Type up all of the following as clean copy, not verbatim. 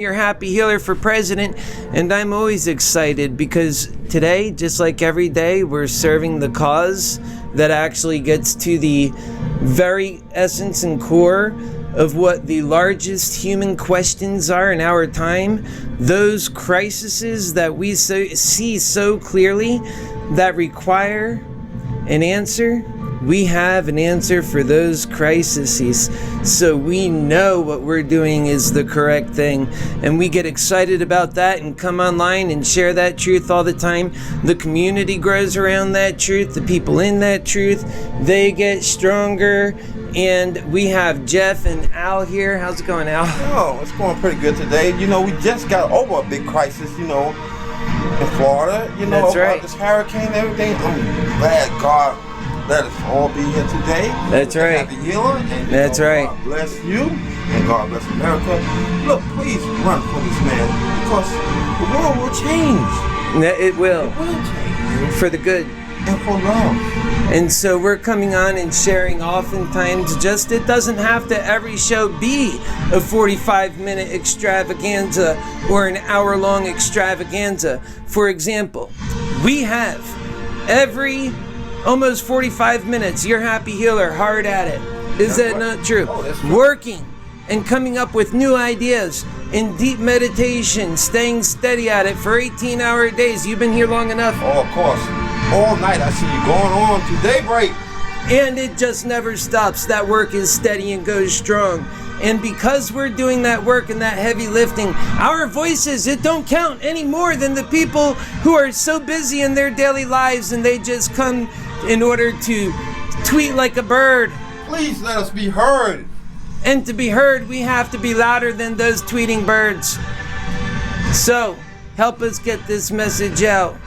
Your happy healer for president, and I'm always excited because today, just like every day, we're serving the cause that actually gets to the very essence and core of what the largest human questions are in our time, those crises that we see so clearly that require an answer. We have an answer for those crises, so we know what we're doing is the correct thing, and we get excited about that and come online and share that truth all the time. The community grows around that truth. The people in that truth, they get stronger, and we have Jeff and Al here. How's it going, Al? Oh, it's going pretty good today. You know, we just got over a big crisis, in Florida, That's right. About this hurricane and everything. I'm glad God let us all be here today. That's right. Happy healer. And That's right. God bless you and God bless America. Look, please run for this man because the world will change. It will. It will change. For the good. And for love. And so we're coming on and sharing oftentimes it doesn't have to every show be a 45-minute extravaganza or an hour-long extravaganza. For example, we have every almost 45 minutes, your happy healer hard at it. Is that not true? Oh, that's true. Working and coming up with new ideas in deep meditation, staying steady at it for 18-hour days. You've been here long enough. Oh, of course. All night I see you going on to daybreak. And it just never stops. That work is steady and goes strong. And because we're doing that work and that heavy lifting, our voices, it don't count any more than the people who are so busy in their daily lives and they just come in order to tweet like a bird. Please let us be heard. And to be heard, we have to be louder than those tweeting birds. So, help us get this message out.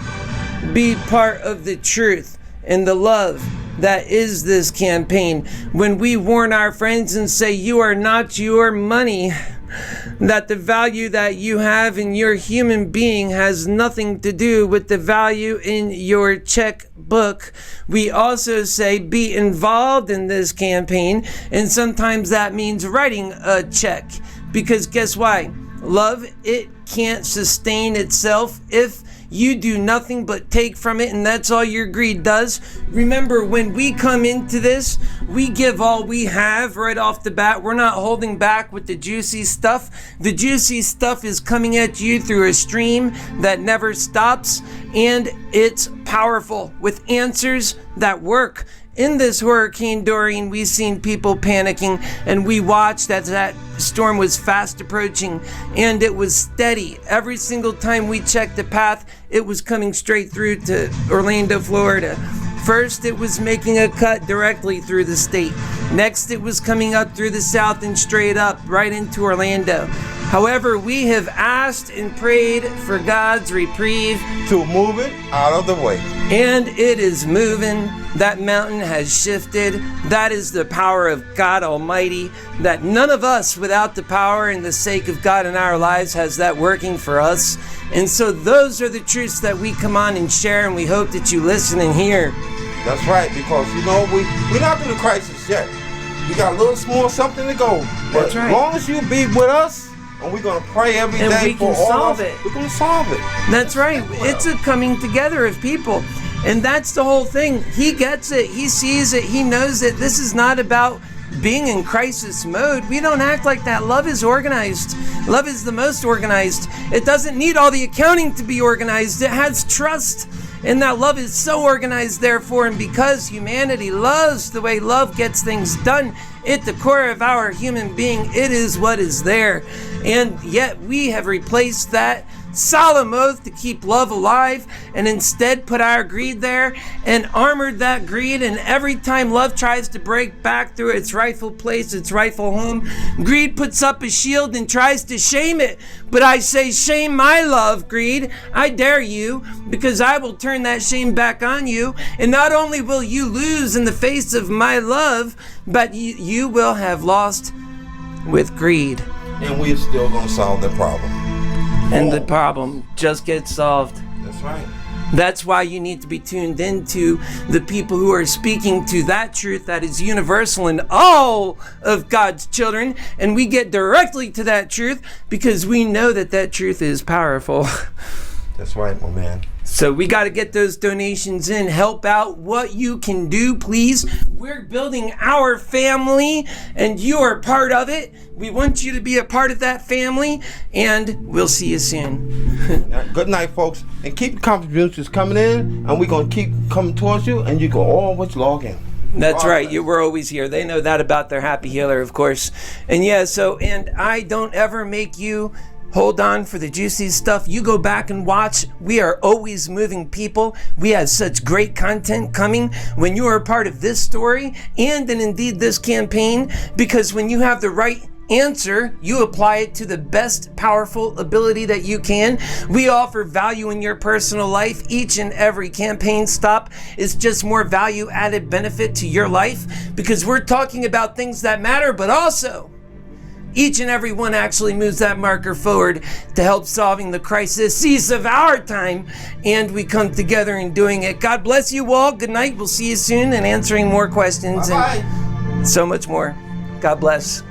Be part of the truth and the love that is this campaign. When we warn our friends and say you are not your money, that the value that you have in your human being has nothing to do with the value in your checkbook. We also say be involved in this campaign, and sometimes that means writing a check, because guess why? Love, it can't sustain itself if you do nothing but take from it, and that's all your greed does. Remember, when we come into this, we give all we have right off the bat. We're not holding back with the juicy stuff. The juicy stuff is coming at you through a stream that never stops, and it's powerful with answers that work. In this Hurricane Dorian, we've seen people panicking, and we watched as that storm was fast approaching, and it was steady. Every single time we checked the path, it was coming straight through to Orlando, Florida. First, it was making a cut directly through the state. Next, it was coming up through the south and straight up right into Orlando. However, we have asked and prayed for God's reprieve To move it out of the way. and it is moving. That mountain has shifted. That is the power of God Almighty, that none of us without the power and the sake of God in our lives has that working for us. And so those are the truths that we come on and share, and we hope that you listen and hear. That's right, because we're not in the crisis yet. We got a little small something to go. But That's right. As long as you be with us, and we're gonna pray every And day we can for all solve of us, it. we're gonna solve it. That's right. It's a coming together of people. And that's the whole thing. He gets it. He sees it. He knows that this is not about being in crisis mode. We don't act like that. Love is organized. Love is the most organized. It doesn't need all the accounting to be organized. It has trust. And that love is so organized, therefore, and because humanity loves the way love gets things done, at the core of our human being, it is what is there. And yet we have replaced that solemn oath to keep love alive and instead put our greed there and armored that greed. And every time love tries to break back through its rightful place, its rightful home, greed puts up a shield and tries to shame it. But I say, shame my love, greed. I dare you, because I will turn that shame back on you. And not only will you lose in the face of my love, but you will have lost with greed. And we're still gonna solve the problem. And the problem just gets solved. That's right. That's why you need to be tuned into the people who are speaking to that truth that is universal in all of God's children. And we get directly to that truth because we know that that truth is powerful. That's right, my man. So we got to get those donations in. Help out what you can do, please. We're building our family, and you are part of it. We want you to be a part of that family, and we'll see you soon. Good night, folks. And keep contributions coming in, and we're going to keep coming towards you, and you can always log in. That's right. We're always here. They know that about their happy healer, of course. And yeah, and I don't ever make you hold on for the juicy stuff. You go back and watch. We are always moving people. We have such great content coming when you are a part of this story and indeed this campaign, because when you have the right answer, you apply it to the best powerful ability that you can. We offer value in your personal life. Each and every campaign stop is just more value added benefit to your life, because we're talking about things that matter, but also each and every one actually moves that marker forward to help solving the crises of our time, and we come together in doing it. God bless you all. Good night. We'll see you soon and answering more questions. Bye-bye. And so much more. God bless.